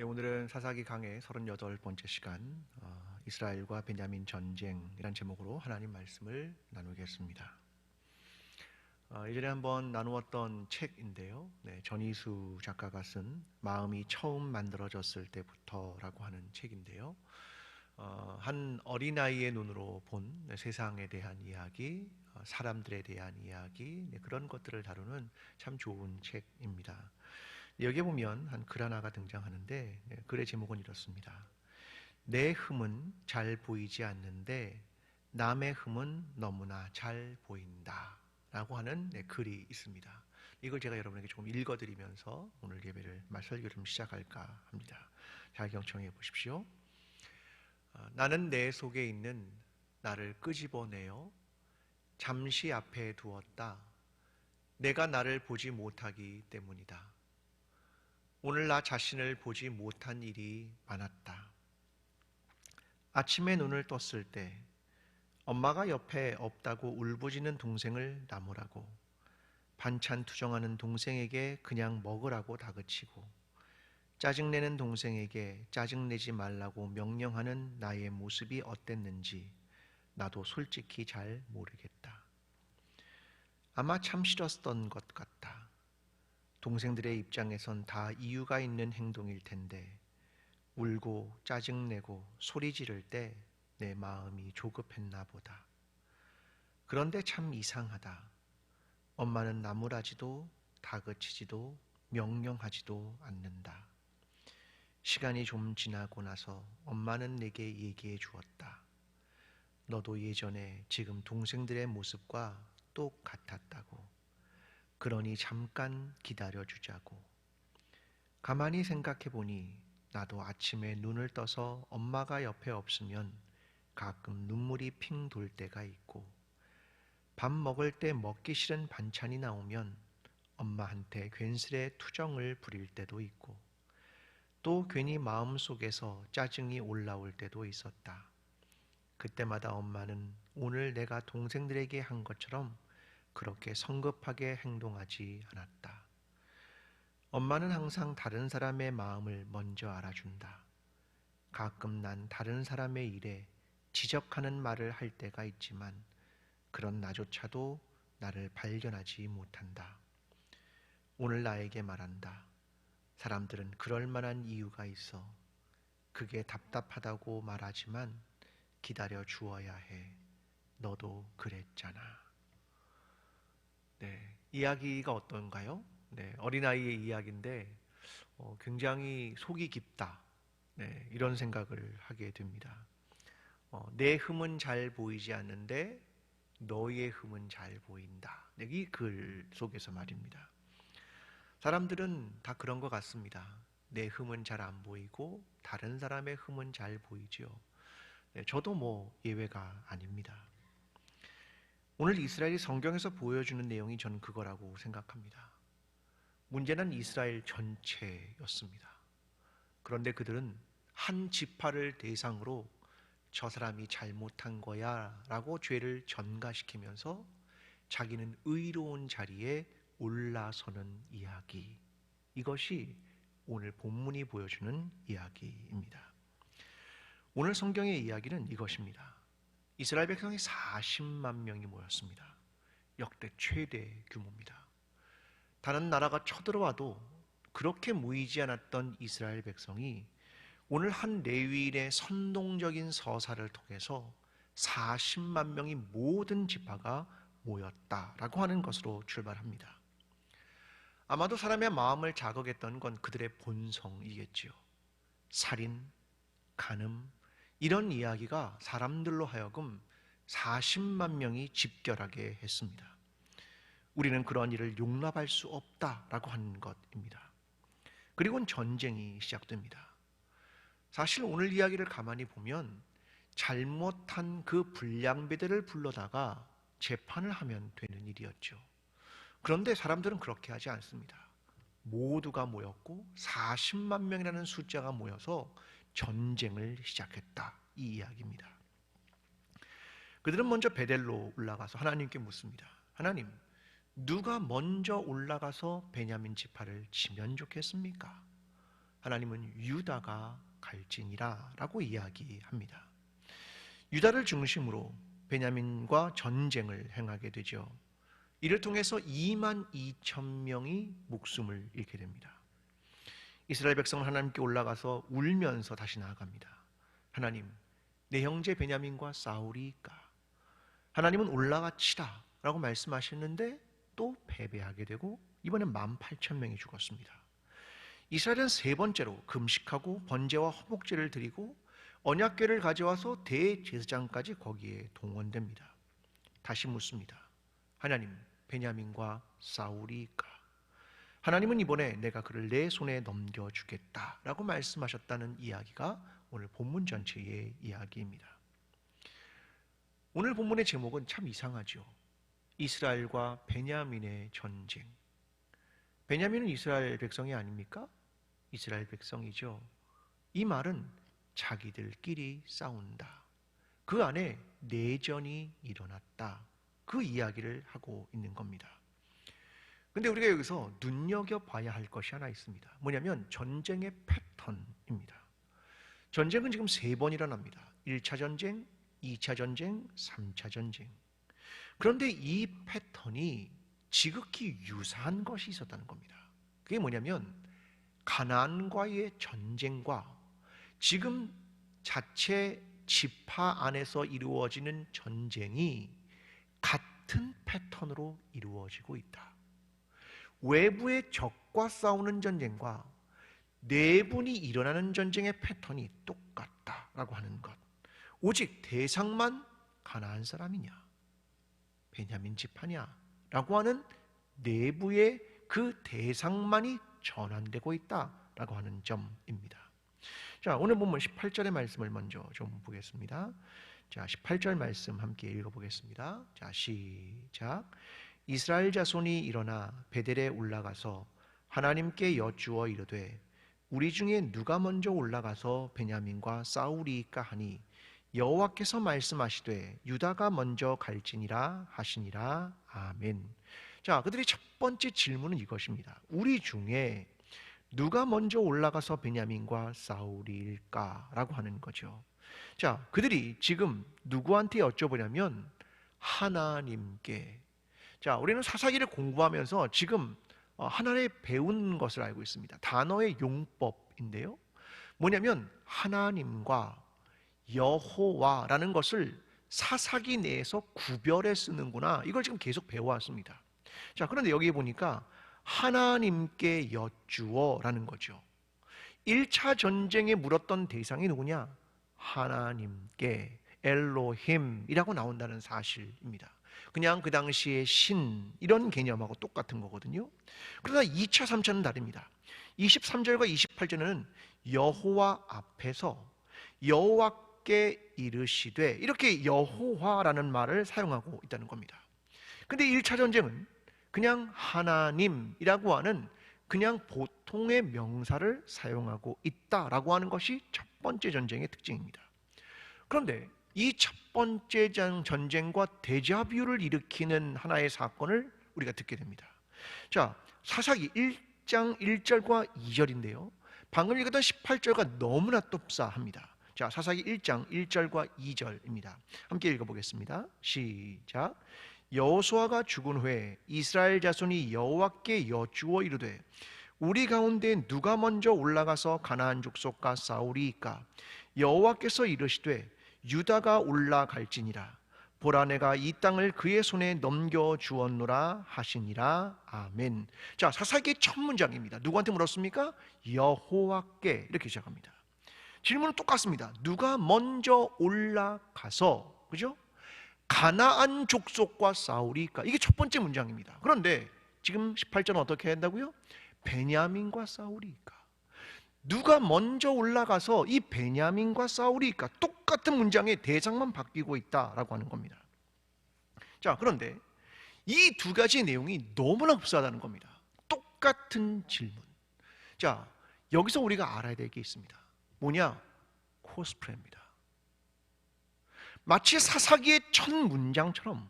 네, 오늘은 사사기 강의 38번째 시간 이스라엘과 베냐민 전쟁이란 제목으로 하나님 말씀을 나누겠습니다. 예전에 한번 나누었던 책인데요. 전이수 작가가 쓴 마음이 처음 만들어졌을 때부터라고 하는 책인데요. 한 어린아이의 눈으로 본 세상에 대한 이야기, 사람들에 대한 이야기, 그런 것들을 다루는 참 좋은 책입니다. 여기에 보면 한 글 하나가 등장하는데 글의 제목은 이렇습니다. 내 흠은 잘 보이지 않는데 남의 흠은 너무나 잘 보인다 라고 하는 글이 있습니다. 이걸 제가 여러분에게 조금 읽어드리면서 오늘 예배를 설교를 좀 시작할까 합니다. 잘 경청해 보십시오. 나는 내 속에 있는 나를 끄집어내어 잠시 앞에 두었다. 내가 나를 보지 못하기 때문이다. 오늘 나 자신을 보지 못한 일이 많았다. 아침에 눈을 떴을 때 엄마가 옆에 없다고 울부짖는 동생을 나무라고, 반찬 투정하는 동생에게 그냥 먹으라고 다그치고, 짜증내는 동생에게 짜증내지 말라고 명령하는 나의 모습이 어땠는지 나도 솔직히 잘 모르겠다. 아마 참 싫었던 것 같다. 동생들의 입장에선 다 이유가 있는 행동일 텐데 울고 짜증내고 소리 지를 때 내 마음이 조급했나 보다. 그런데 참 이상하다. 엄마는 나무라지도 다그치지도 명령하지도 않는다. 시간이 좀 지나고 나서 엄마는 내게 얘기해 주었다. 너도 예전에 지금 동생들의 모습과 똑같았다고. 그러니 잠깐 기다려주자고. 가만히 생각해보니 나도 아침에 눈을 떠서 엄마가 옆에 없으면 가끔 눈물이 핑 돌 때가 있고, 밥 먹을 때 먹기 싫은 반찬이 나오면 엄마한테 괜스레 투정을 부릴 때도 있고, 또 괜히 마음속에서 짜증이 올라올 때도 있었다. 그때마다 엄마는 오늘 내가 동생들에게 한 것처럼 그렇게 성급하게 행동하지 않았다. 엄마는 항상 다른 사람의 마음을 먼저 알아준다. 가끔 난 다른 사람의 일에 지적하는 말을 할 때가 있지만 그런 나조차도 나를 발견하지 못한다. 오늘 나에게 말한다. 사람들은 그럴 만한 이유가 있어. 그게 답답하다고 말하지만 기다려 주어야 해. 너도 그랬잖아. 이야기가 어떤가요? 어린아이의 이야기인데 굉장히 속이 깊다. 이런 생각을 하게 됩니다. 내 흠은 잘 보이지 않는데 너희의 흠은 잘 보인다. 이 글 속에서 말입니다. 사람들은 다 그런 것 같습니다. 내 흠은 잘 안 보이고 다른 사람의 흠은 잘 보이죠. 저도 뭐 예외가 아닙니다. 오늘 이스라엘이 성경에서 보여주는 내용이 저는 그거라고 생각합니다. 문제는 이스라엘 전체였습니다. 그런데 그들은 한 지파를 대상으로 저 사람이 잘못한 거야 라고 죄를 전가시키면서 자기는 의로운 자리에 올라서는 이야기, 이것이 오늘 본문이 보여주는 이야기입니다. 오늘 성경의 이야기는 이것입니다. 이스라엘 백성이 40만 명이 모였습니다. 역대 최대 규모입니다. 다른 나라가 쳐들어와도 그렇게 모이지 않았던 이스라엘 백성이 오늘 한 레위인의 선동적인 서사를 통해서 40만 명이 모든 지파가 모였다라고 하는 것으로 출발합니다. 아마도 사람의 마음을 자극했던 건 그들의 본성이겠지요. 살인, 간음, 이런 이야기가 사람들로 하여금 40만 명이 집결하게 했습니다. 우리는 그런 일을 용납할 수 없다라고 하는 것입니다. 그리고는 전쟁이 시작됩니다. 사실 오늘 이야기를 가만히 보면 잘못한 그 불량배들을 불러다가 재판을 하면 되는 일이었죠. 그런데 사람들은 그렇게 하지 않습니다. 모두가 모였고 40만 명이라는 숫자가 모여서 전쟁을 시작했다, 이 이야기입니다. 그들은 먼저 베델로 올라가서 하나님께 묻습니다. 하나님, 누가 먼저 올라가서 베냐민 지파를 치면 좋겠습니까? 하나님은 유다가 갈지니라 라고 이야기합니다. 유다를 중심으로 베냐민과 전쟁을 행하게 되죠. 이를 통해서 2만 2천 명이 목숨을 잃게 됩니다. 이스라엘 백성은 하나님께 올라가서 울면서 다시 나아갑니다. 하나님, 내 형제 베냐민과 싸우리이까. 하나님은 올라가 치라 라고 말씀하셨는데 또 패배하게 되고 이번엔 18,000명이 죽었습니다. 이스라엘은 세 번째로 금식하고 번제와 화목제를 드리고 언약궤를 가져와서 대제사장까지 거기에 동원됩니다. 다시 묻습니다. 하나님, 베냐민과 싸우리이까? 하나님은 이번에 내가 그를 내 손에 넘겨주겠다라고 말씀하셨다는 이야기가 오늘 본문 전체의 이야기입니다. 오늘 본문의 제목은 참 이상하죠. 이스라엘과 베냐민의 전쟁. 베냐민은 이스라엘 백성이 아닙니까? 이스라엘 백성이죠. 이 말은 자기들끼리 싸운다. 그 안에 내전이 일어났다. 그 이야기를 하고 있는 겁니다. 근데 우리가 여기서 눈여겨봐야 할 것이 하나 있습니다. 뭐냐면 전쟁의 패턴입니다. 전쟁은 지금 3번 일어납니다. 1차 전쟁, 2차 전쟁, 3차 전쟁. 그런데 이 패턴이 지극히 유사한 것이 있었다는 겁니다. 그게 뭐냐면 가나안과의 전쟁과 지금 자체 지파 안에서 이루어지는 전쟁이 같은 패턴으로 이루어지고 있다. 외부의 적과 싸우는 전쟁과 내분이 일어나는 전쟁의 패턴이 똑같다라고 하는 것. 오직 대상만 가나안 사람이냐, 베냐민 지파냐 라고 하는 내부의 그 대상만이 전환되고 있다라고 하는 점입니다. 자, 오늘 본문 18절의 말씀을 먼저 좀 보겠습니다. 자, 18절 말씀 함께 읽어보겠습니다. 자, 시작. 이스라엘 자손이 일어나 베델에 올라가서 하나님께 여쭈어 이르되 우리 중에 누가 먼저 올라가서 베냐민과 싸우리이까 하니 여호와께서 말씀하시되 유다가 먼저 갈지니라 하시니라. 아멘. 자, 그들의 첫 번째 질문은 이것입니다. 우리 중에 누가 먼저 올라가서 베냐민과 싸우리일까? 라고 하는 거죠. 자, 그들이 지금 누구한테 여쭤보냐면 하나님께. 자, 우리는 사사기를 공부하면서 지금 하나에 배운 것을 알고 있습니다. 단어의 용법인데요. 뭐냐면 하나님과 여호와라는 것을 사사기 내에서 구별해 쓰는구나. 이걸 지금 계속 배워왔습니다. 자, 그런데 여기 보니까 하나님께 여쭈어라는 거죠. 1차 전쟁에 물었던 대상이 누구냐? 하나님께, 엘로힘이라고 나온다는 사실입니다. 그냥 그 당시의 신 이런 개념하고 똑같은 거거든요. 그러나 2차, 3차는 다릅니다. 23절과 28절에는 여호와 앞에서 여호와께 이르시되 이렇게 여호와라는 말을 사용하고 있다는 겁니다. 근데 1차 전쟁은 그냥 하나님이라고 하는 그냥 보통의 명사를 사용하고 있다라고 하는 것이 첫 번째 전쟁의 특징입니다. 그런데 이 첫 번째 전쟁과 데자뷰를 일으키는 하나의 사건을 우리가 듣게 됩니다. 자, 사사기 1장 1절과 2절인데요. 방금 읽었던 18절과 너무나 흡사합니다. 자, 사사기 1장 1절과 2절입니다. 함께 읽어보겠습니다. 시작. 여호수아가 죽은 후에 이스라엘 자손이 여호와께 여쭈어 이르되 우리 가운데 누가 먼저 올라가서 가나안 족속과 싸우리이까? 여호와께서 이르시되 유다가 올라갈지니라. 보라, 내가 이 땅을 그의 손에 넘겨 주었노라 하시니라. 아멘. 자, 사사기의 첫 문장입니다. 누구한테 물었습니까? 여호와께. 이렇게 시작합니다. 질문은 똑같습니다. 누가 먼저 올라가서, 그죠? 가나안 족속과 싸우리까? 이게 첫 번째 문장입니다. 그런데 지금 18절은 어떻게 한다고요? 베냐민과 싸우리까? 누가 먼저 올라가서 이 베냐민과 싸우리까? 똑같은 문장의 대상만 바뀌고 있다라고 하는 겁니다. 자, 그런데 이 두 가지 내용이 너무나 흡사하다는 겁니다. 똑같은 질문. 자, 여기서 우리가 알아야 될 게 있습니다. 뭐냐? 코스프레입니다. 마치 사사기의 첫 문장처럼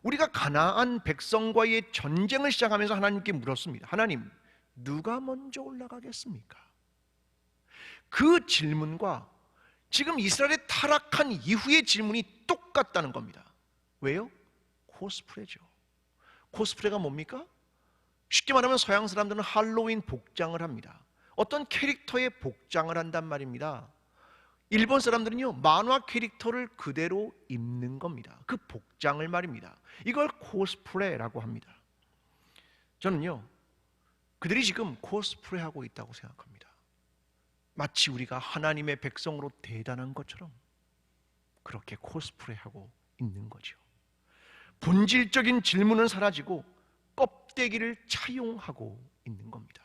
우리가 가나안 백성과의 전쟁을 시작하면서 하나님께 물었습니다. 하나님, 누가 먼저 올라가겠습니까? 그 질문과 지금 이스라엘의 타락한 이후의 질문이 똑같다는 겁니다. 왜요? 코스프레죠. 코스프레가 뭡니까? 쉽게 말하면 서양 사람들은 할로윈 복장을 합니다. 어떤 캐릭터의 복장을 한단 말입니다. 일본 사람들은요, 만화 캐릭터를 그대로 입는 겁니다. 그 복장을 말입니다. 이걸 코스프레라고 합니다. 저는요, 그들이 지금 코스프레하고 있다고 생각합니다. 마치 우리가 하나님의 백성으로 대단한 것처럼 그렇게 코스프레하고 있는 거죠. 본질적인 질문은 사라지고 껍데기를 차용하고 있는 겁니다.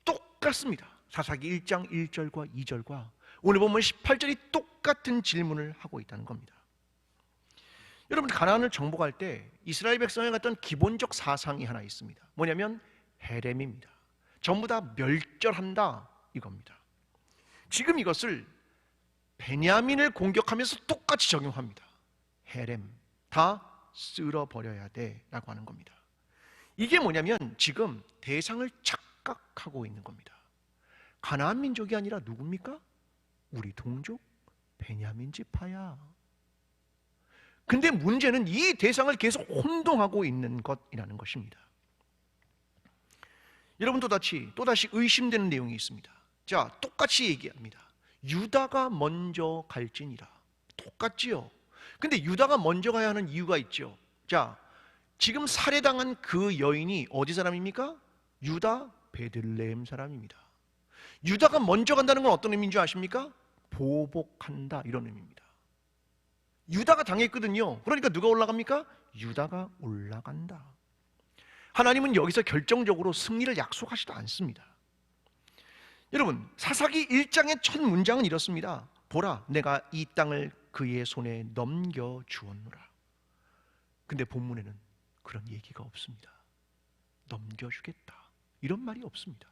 똑같습니다. 사사기 1장 1절과 2절과 오늘 보면 18절이 똑같은 질문을 하고 있다는 겁니다. 여러분, 가나안을 정복할 때 이스라엘 백성에 갔던 기본적 사상이 하나 있습니다. 뭐냐면 헤렘입니다. 전부 다 멸절한다 이겁니다. 지금 이것을 베냐민을 공격하면서 똑같이 적용합니다. 헤렘, 다 쓸어버려야 돼 라고 하는 겁니다. 이게 뭐냐면 지금 대상을 착각하고 있는 겁니다. 가나안 민족이 아니라 누굽니까? 우리 동족 베냐민 지파야. 근데 문제는 이 대상을 계속 혼동하고 있는 것이라는 것입니다. 여러분, 또다시 의심되는 내용이 있습니다. 자, 똑같이 얘기합니다. 유다가 먼저 갈지니라. 똑같지요. 근데 유다가 먼저 가야 하는 이유가 있죠. 자, 지금 살해당한 그 여인이 어디 사람입니까? 유다 베들레헴 사람입니다. 유다가 먼저 간다는 건 어떤 의미인 줄 아십니까? 보복한다, 이런 의미입니다. 유다가 당했거든요. 그러니까 누가 올라갑니까? 유다가 올라간다. 하나님은 여기서 결정적으로 승리를 약속하지도 않습니다. 여러분, 사사기 1장의 첫 문장은 이렇습니다. 보라, 내가 이 땅을 그의 손에 넘겨주었노라. 근데 본문에는 그런 얘기가 없습니다. 넘겨주겠다, 이런 말이 없습니다.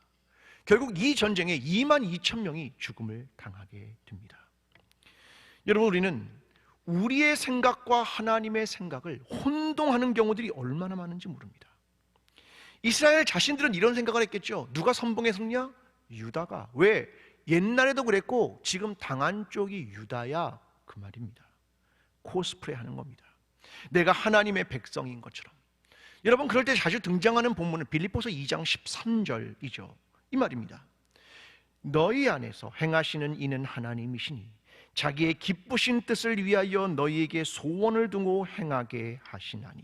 결국 이 전쟁에 22,000명이 죽음을 당하게 됩니다. 여러분, 우리는 우리의 생각과 하나님의 생각을 혼동하는 경우들이 얼마나 많은지 모릅니다. 이스라엘 자신들은 이런 생각을 했겠죠. 누가 선봉했었냐? 유다가. 왜? 옛날에도 그랬고 지금 당한 쪽이 유다야, 그 말입니다. 코스프레 하는 겁니다. 내가 하나님의 백성인 것처럼. 여러분, 그럴 때 자주 등장하는 본문은 빌립보서 2장 13절이죠. 이 말입니다. 너희 안에서 행하시는 이는 하나님이시니 자기의 기쁘신 뜻을 위하여 너희에게 소원을 두고 행하게 하시나니.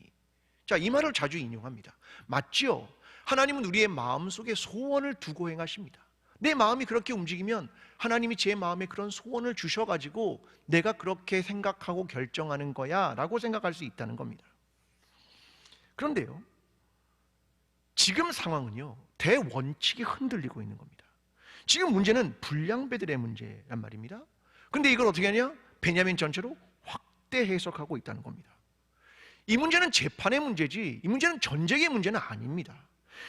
자, 이 말을 자주 인용합니다. 맞지요? 하나님은 우리의 마음속에 소원을 두고 행하십니다. 내 마음이 그렇게 움직이면 하나님이 제 마음에 그런 소원을 주셔가지고 내가 그렇게 생각하고 결정하는 거야 라고 생각할 수 있다는 겁니다. 그런데요, 지금 상황은요, 대원칙이 흔들리고 있는 겁니다. 지금 문제는 불량배들의 문제란 말입니다. 근데 이걸 어떻게 하냐? 베냐민 전체로 확대 해석하고 있다는 겁니다. 이 문제는 재판의 문제지, 이 문제는 전쟁의 문제는 아닙니다.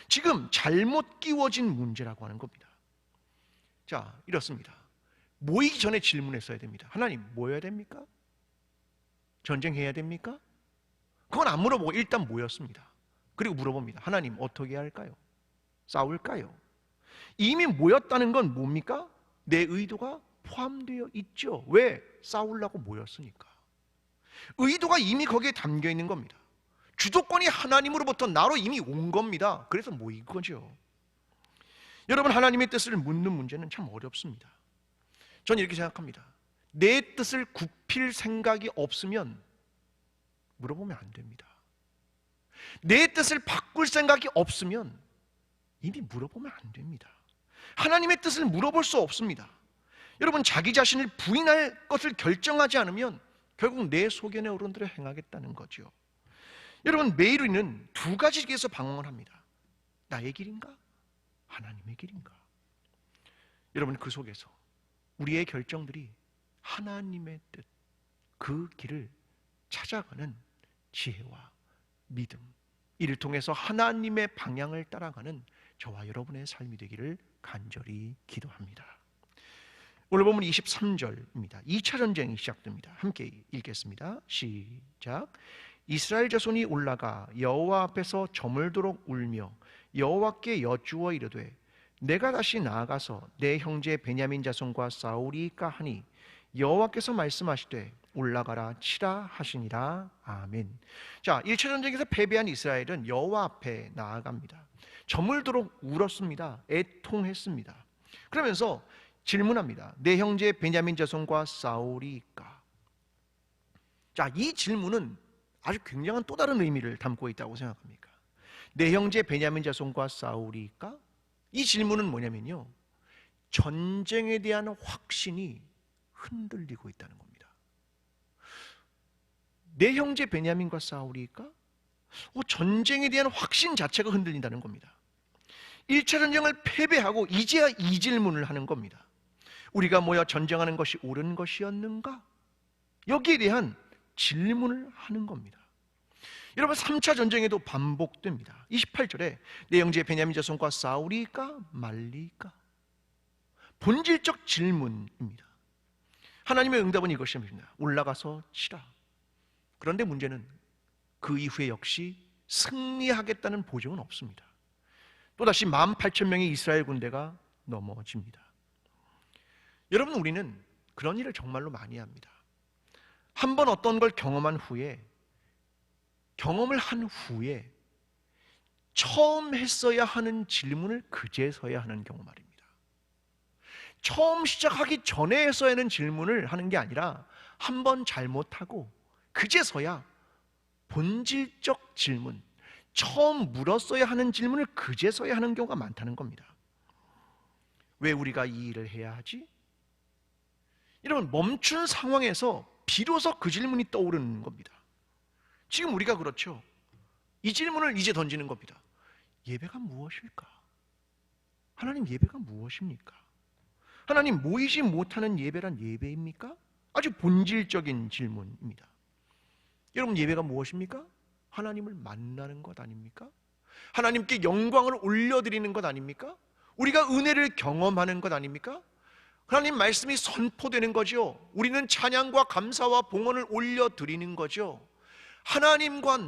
지금 잘못 끼워진 문제라고 하는 겁니다. 자, 이렇습니다. 모이기 전에 질문했어야 됩니다. 하나님, 모여야 됩니까? 전쟁해야 됩니까? 그건 안 물어보고 일단 모였습니다. 그리고 물어봅니다. 하나님, 어떻게 할까요? 싸울까요? 이미 모였다는 건 뭡니까? 내 의도가 포함되어 있죠. 왜? 싸우려고 모였으니까. 의도가 이미 거기에 담겨 있는 겁니다. 주도권이 하나님으로부터 나로 이미 온 겁니다. 그래서 모인 거죠. 여러분, 하나님의 뜻을 묻는 문제는 참 어렵습니다. 저는 이렇게 생각합니다. 내 뜻을 굽힐 생각이 없으면 물어보면 안 됩니다. 내 뜻을 바꿀 생각이 없으면 이미 물어보면 안 됩니다. 하나님의 뜻을 물어볼 수 없습니다. 여러분, 자기 자신을 부인할 것을 결정하지 않으면 결국 내 소견의 어른대로 행하겠다는 거죠. 여러분, 매일 우리는 두 가지 길에서 방황을 합니다. 나의 길인가? 하나님의 길인가? 여러분, 그 속에서 우리의 결정들이 하나님의 뜻, 그 길을 찾아가는 지혜와 믿음, 이를 통해서 하나님의 방향을 따라가는 저와 여러분의 삶이 되기를 간절히 기도합니다. 오늘 보면 23절입니다. 2차 전쟁이 시작됩니다. 함께 읽겠습니다. 시작. 이스라엘 자손이 올라가 여호와 앞에서 저물도록 울며 여호와께 여쭈어 이르되 내가 다시 나아가서 내 형제 베냐민 자손과 싸우리까 하니 여호와께서 말씀하시되 올라가라 치라 하시니라. 아멘. 자, 1차 전쟁에서 패배한 이스라엘은 여호와 앞에 나아갑니다. 저물도록 울었습니다. 애통했습니다. 그러면서 질문합니다. 내 형제 베냐민 자손과 싸우리까? 자, 이 질문은 아주 굉장한 또 다른 의미를 담고 있다고 생각합니까? 내 형제 베냐민 자손과 싸우리까? 이 질문은 뭐냐면요, 전쟁에 대한 확신이 흔들리고 있다는 겁니다. 내 형제 베냐민과 싸우리까? 전쟁에 대한 확신 자체가 흔들린다는 겁니다. 1차 전쟁을 패배하고 이제야 이 질문을 하는 겁니다. 우리가 모여 전쟁하는 것이 옳은 것이었는가? 여기에 대한 질문을 하는 겁니다. 여러분, 3차 전쟁에도 반복됩니다. 28절에 내 형제 베냐민 자손과 싸우리까 말리까? 본질적 질문입니다. 하나님의 응답은 이것입니다. 올라가서 치라. 그런데 문제는 그 이후에 역시 승리하겠다는 보증은 없습니다. 또다시 18,000명의 이스라엘 군대가 넘어집니다. 여러분, 우리는 그런 일을 정말로 많이 합니다. 한번 어떤 걸 경험을 한 후에 처음 했어야 하는 질문을 그제서야 하는 경우 말입니다. 처음 시작하기 전에 했어야 하는 질문을 하는 게 아니라 한번 잘못하고 그제서야 본질적 질문, 처음 물었어야 하는 질문을 그제서야 하는 경우가 많다는 겁니다. 왜 우리가 이 일을 해야 하지? 여러분, 멈춘 상황에서 비로소 그 질문이 떠오르는 겁니다. 지금 우리가 그렇죠. 이 질문을 이제 던지는 겁니다. 예배가 무엇일까? 하나님, 예배가 무엇입니까? 하나님, 모이지 못하는 예배란 예배입니까? 아주 본질적인 질문입니다. 여러분, 예배가 무엇입니까? 하나님을 만나는 것 아닙니까? 하나님께 영광을 올려드리는 것 아닙니까? 우리가 은혜를 경험하는 것 아닙니까? 하나님 말씀이 선포되는 거죠. 우리는 찬양과 감사와 봉헌을 올려드리는 거죠. 하나님과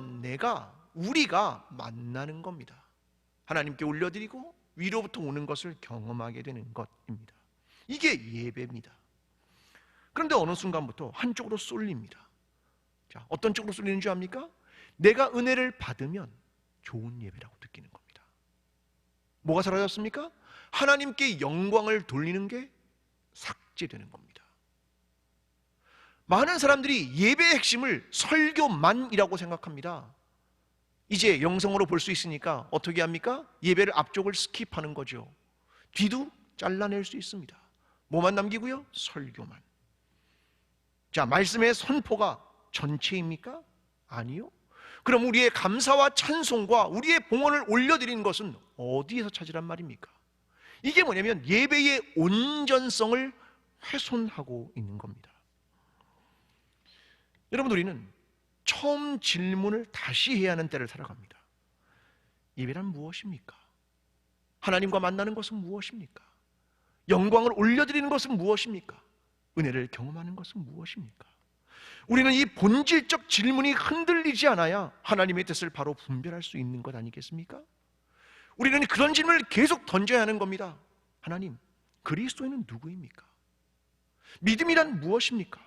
우리가 만나는 겁니다. 하나님께 올려드리고 위로부터 오는 것을 경험하게 되는 것입니다. 이게 예배입니다. 그런데 어느 순간부터 한쪽으로 쏠립니다. 자, 어떤 쪽으로 쏠리는 줄 압니까? 내가 은혜를 받으면 좋은 예배라고 느끼는 겁니다. 뭐가 사라졌습니까? 하나님께 영광을 돌리는 게 삭제되는 겁니다. 많은 사람들이 예배의 핵심을 설교만이라고 생각합니다. 이제 영성으로 볼 수 있으니까 어떻게 합니까? 예배를 앞쪽을 스킵하는 거죠. 뒤도 잘라낼 수 있습니다. 뭐만 남기고요? 설교만. 자, 말씀의 선포가 전체입니까? 아니요. 그럼 우리의 감사와 찬송과 우리의 봉헌을 올려드리는 것은 어디에서 찾으란 말입니까? 이게 뭐냐면 예배의 온전성을 훼손하고 있는 겁니다. 여러분, 우리는 처음 질문을 다시 해야 하는 때를 살아갑니다. 예배란 무엇입니까? 하나님과 만나는 것은 무엇입니까? 영광을 올려드리는 것은 무엇입니까? 은혜를 경험하는 것은 무엇입니까? 우리는 이 본질적 질문이 흔들리지 않아야 하나님의 뜻을 바로 분별할 수 있는 것 아니겠습니까? 우리는 그런 질문을 계속 던져야 하는 겁니다. 하나님, 그리스도인은 누구입니까? 믿음이란 무엇입니까?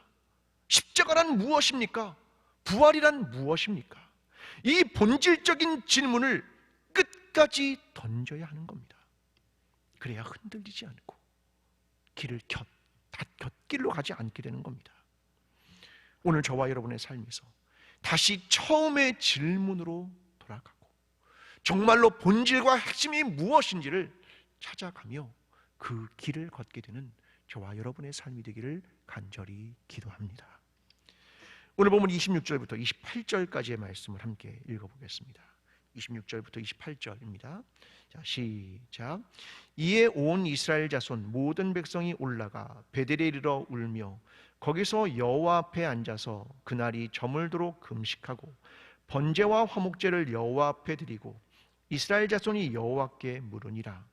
십자가란 무엇입니까? 부활이란 무엇입니까? 이 본질적인 질문을 끝까지 던져야 하는 겁니다. 그래야 흔들리지 않고 길을 곁길로 가지 않게 되는 겁니다. 오늘 저와 여러분의 삶에서 다시 처음의 질문으로 돌아가고 정말로 본질과 핵심이 무엇인지를 찾아가며 그 길을 걷게 되는 저와 여러분의 삶이 되기를 간절히 기도합니다. 오늘 보면 26절부터 28절까지의 말씀을 함께 읽어보겠습니다. 26절부터 28절입니다. 자, 시작. 이에 온 이스라엘 자손 모든 백성이 올라가 베델에 이르러 울며 거기서 여호와 앞에 앉아서 그날이 저물도록 금식하고 번제와 화목제를 여호와 앞에 드리고 이스라엘 자손이 여호와께 물으니라.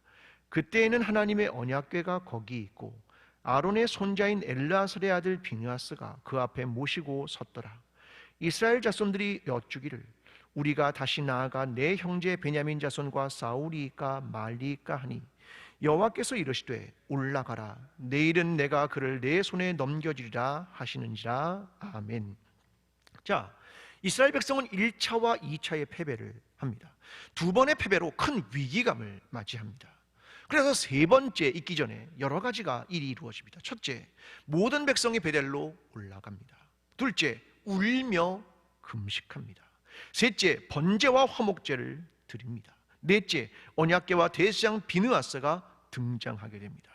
그때에는 하나님의 언약궤가 거기 있고 아론의 손자인 엘르아살의 아들 비느하스가 그 앞에 모시고 섰더라. 이스라엘 자손들이 여쭈기를 우리가 다시 나아가 내 형제 베냐민 자손과 싸우리까 말리까 하니 여호와께서 이르시되 올라가라 내일은 내가 그를 내 손에 넘겨주리라 하시는지라. 아멘. 자, 이스라엘 백성은 1차와 2차의 패배를 합니다. 두 번의 패배로 큰 위기감을 맞이합니다. 그래서 세 번째 있기 전에 여러 가지가 일이 이루어집니다. 첫째, 모든 백성이 베델로 올라갑니다. 둘째, 울며 금식합니다. 셋째, 번제와 화목제를 드립니다. 넷째, 언약궤와 대제사장 비느하스가 등장하게 됩니다.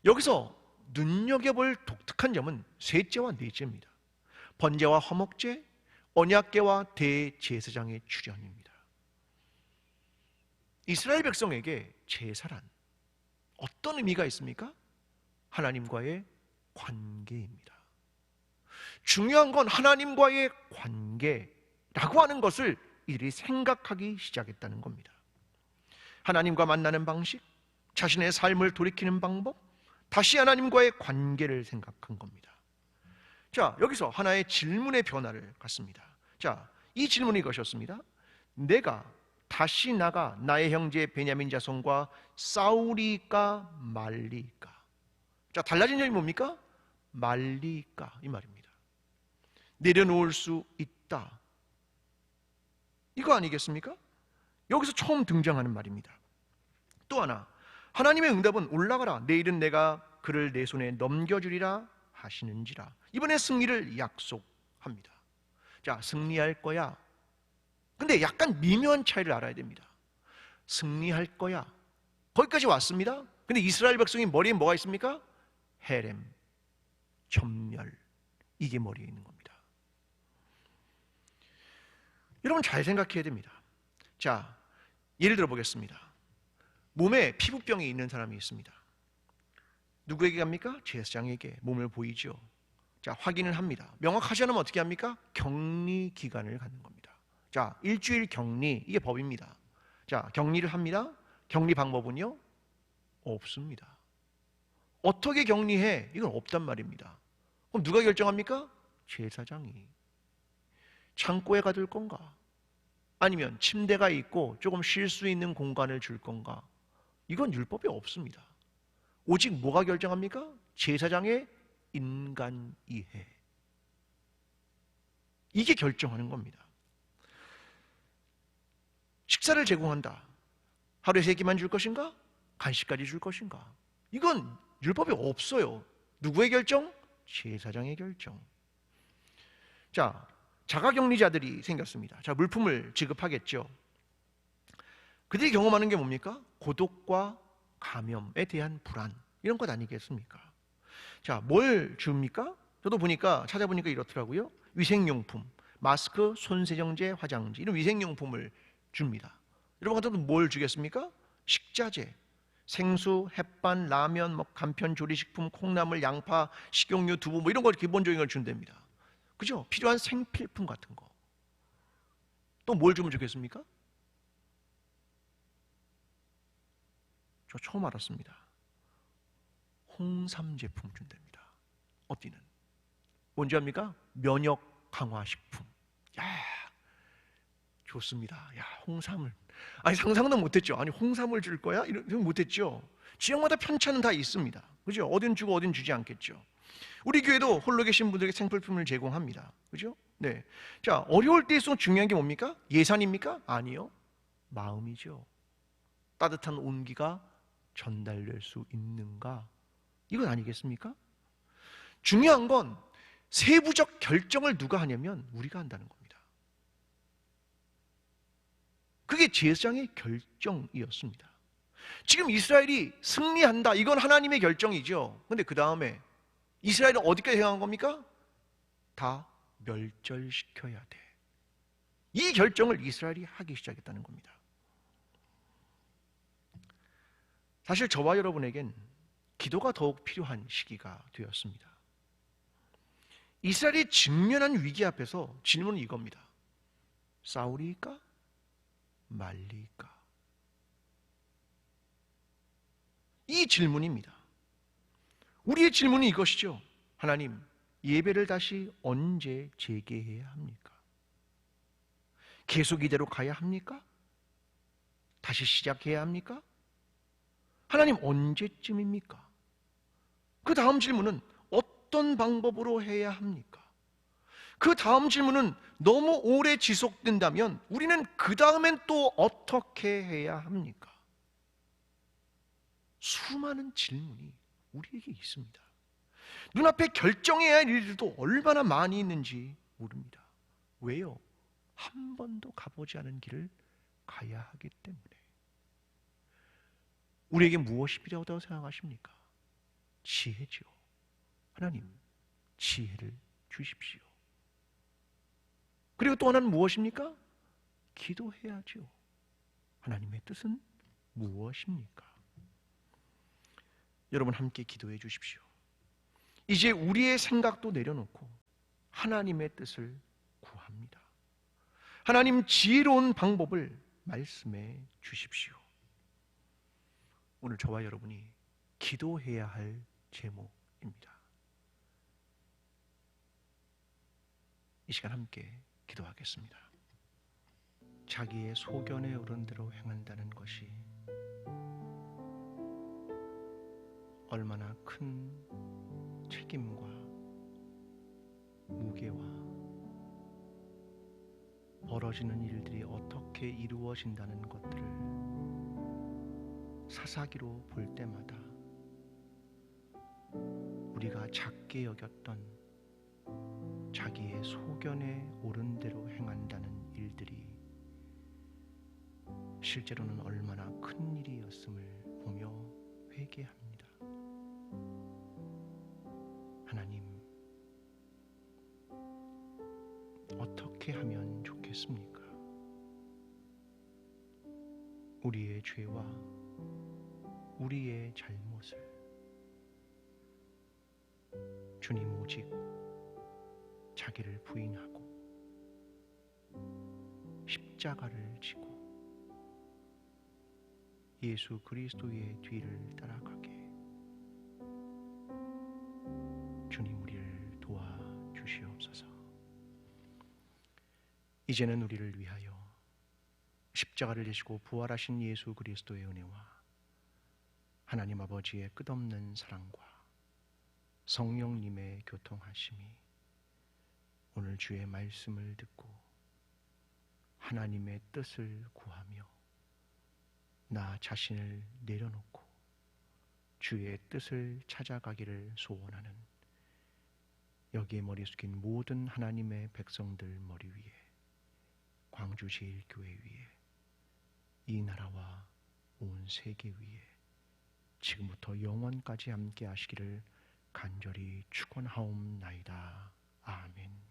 여기서 눈여겨볼 독특한 점은 셋째와 넷째입니다. 번제와 화목제, 언약궤와 대제사장의 출현입니다. 이스라엘 백성에게 제사란 어떤 의미가 있습니까? 하나님과의 관계입니다. 중요한 건 하나님과의 관계라고 하는 것을 이들이 생각하기 시작했다는 겁니다. 하나님과 만나는 방식, 자신의 삶을 돌이키는 방법, 다시 하나님과의 관계를 생각한 겁니다. 자, 여기서 하나의 질문의 변화를 갖습니다. 자, 이 질문이 이것이었습니다. 내가 다시 나가 나의 형제 베냐민 자손과 싸우리까 말리까? 자, 달라진 점이 뭡니까? 말리까, 이 말입니다. 내려놓을 수 있다, 이거 아니겠습니까? 여기서 처음 등장하는 말입니다. 또 하나, 하나님의 응답은 올라가라 내일은 내가 그를 내 손에 넘겨주리라 하시는지라. 이번에 승리를 약속합니다. 자, 승리할 거야. 근데 약간 미묘한 차이를 알아야 됩니다. 승리할 거야, 거기까지 왔습니다. 근데 이스라엘 백성이 머리에 뭐가 있습니까? 헤렘, 전멸, 이게 머리에 있는 겁니다. 여러분 잘 생각해야 됩니다. 자, 예를 들어 보겠습니다. 몸에 피부병이 있는 사람이 있습니다. 누구에게 갑니까? 제사장에게 몸을 보이죠. 자, 확인을 합니다. 명확하지 않으면 어떻게 합니까? 격리 기간을 갖는 겁니다. 자, 일주일 격리, 이게 법입니다. 자, 격리를 합니다. 격리 방법은요? 없습니다. 어떻게 격리해? 이건 없단 말입니다. 그럼 누가 결정합니까? 제사장이. 창고에 가둘 건가? 아니면 침대가 있고 조금 쉴 수 있는 공간을 줄 건가? 이건 율법에 없습니다. 오직 뭐가 결정합니까? 제사장의 인간 이해, 이게 결정하는 겁니다. 식사를 제공한다. 하루에 3끼만 줄 것인가? 간식까지 줄 것인가? 이건 율법에 없어요. 누구의 결정? 제사장의 결정. 자, 자가격리자들이 생겼습니다. 자, 물품을 지급하겠죠. 그들이 경험하는 게 뭡니까? 고독과 감염에 대한 불안, 이런 것 아니겠습니까? 자, 뭘 줍니까? 저도 보니까, 찾아보니까 이렇더라고요. 위생용품, 마스크, 손세정제, 화장지, 이런 위생용품을 줍니다. 여러분 같아도 뭘 주겠습니까? 식자재, 생수, 햇반, 라면, 간편 조리식품, 콩나물, 양파, 식용유, 두부, 이런 거 기본적인 걸 준답니다. 그죠? 필요한 생필품 같은 거. 또 뭘 주면 좋겠습니까? 저 처음 알았습니다. 홍삼 제품 준답니다. 어디는? 뭔지 압니까? 면역 강화 식품. 야, 좋습니다. 야, 홍삼을. 아니, 상상도 못했죠. 아니, 홍삼을 줄 거야? 이런 못했죠. 지역마다 편차는 다 있습니다. 그죠? 어딘 주고 어딘 주지 않겠죠. 우리 교회도 홀로 계신 분들에게 생필품을 제공합니다. 그죠? 네. 자, 어려울 때일수록 중요한 게 뭡니까? 예산입니까? 아니요. 마음이죠. 따뜻한 온기가 전달될 수 있는가? 이건 아니겠습니까? 중요한 건 세부적 결정을 누가 하냐면 우리가 한다는 겁니다. 그게 제사장의 결정이었습니다. 지금 이스라엘이 승리한다, 이건 하나님의 결정이죠. 그런데 그 다음에 이스라엘은 어디까지 향한 겁니까? 다 멸절시켜야 돼. 이 결정을 이스라엘이 하기 시작했다는 겁니다. 사실 저와 여러분에겐 기도가 더욱 필요한 시기가 되었습니다. 이스라엘이 직면한 위기 앞에서 질문은 이겁니다. 싸우리까? 말리까? 이 질문입니다. 우리의 질문은 이것이죠. 하나님, 예배를 다시 언제 재개해야 합니까? 계속 이대로 가야 합니까? 다시 시작해야 합니까? 하나님 언제쯤입니까? 그 다음 질문은 어떤 방법으로 해야 합니까? 그 다음 질문은 너무 오래 지속된다면 우리는 그 다음엔 또 어떻게 해야 합니까? 수많은 질문이 우리에게 있습니다. 눈앞에 결정해야 할 일들도 얼마나 많이 있는지 모릅니다. 왜요? 한 번도 가보지 않은 길을 가야 하기 때문에. 우리에게 무엇이 필요하다고 생각하십니까? 지혜죠. 하나님, 지혜를 주십시오. 그리고 또 하나는 무엇입니까? 기도해야죠. 하나님의 뜻은 무엇입니까? 여러분 함께 기도해 주십시오. 이제 우리의 생각도 내려놓고 하나님의 뜻을 구합니다. 하나님 지혜로운 방법을 말씀해 주십시오. 오늘 저와 여러분이 기도해야 할 제목입니다. 이 시간 함께 기도하겠습니다. 자기의 소견에 오른 대로 행한다는 것이 얼마나 큰 책임과 무게와 벌어지는 일들이 어떻게 이루어진다는 것들을 사사기로 볼 때마다 우리가 작게 여겼던 자기의 소견에 오른 대로 행한다는 일들이 실제로는 얼마나 큰 일이었음을 보며 회개합니다. 하나님, 어떻게 하면 좋겠습니까? 우리의 죄와 우리의 잘못을 주님 오직 자기를 부인하고 십자가를 지고 예수 그리스도의 뒤를 따라가게 주님 우리를 도와주시옵소서. 이제는 우리를 위하여 십자가를 지시고 부활하신 예수 그리스도의 은혜와 하나님 아버지의 끝없는 사랑과 성령님의 교통하심이 오늘 주의 말씀을 듣고 하나님의 뜻을 구하며 나 자신을 내려놓고 주의 뜻을 찾아가기를 소원하는 여기에 머리 숙인 모든 하나님의 백성들 머리 위에 광주제일교회 위에 이 나라와 온 세계 위에 지금부터 영원까지 함께 하시기를 간절히 축원하옵나이다. 아멘.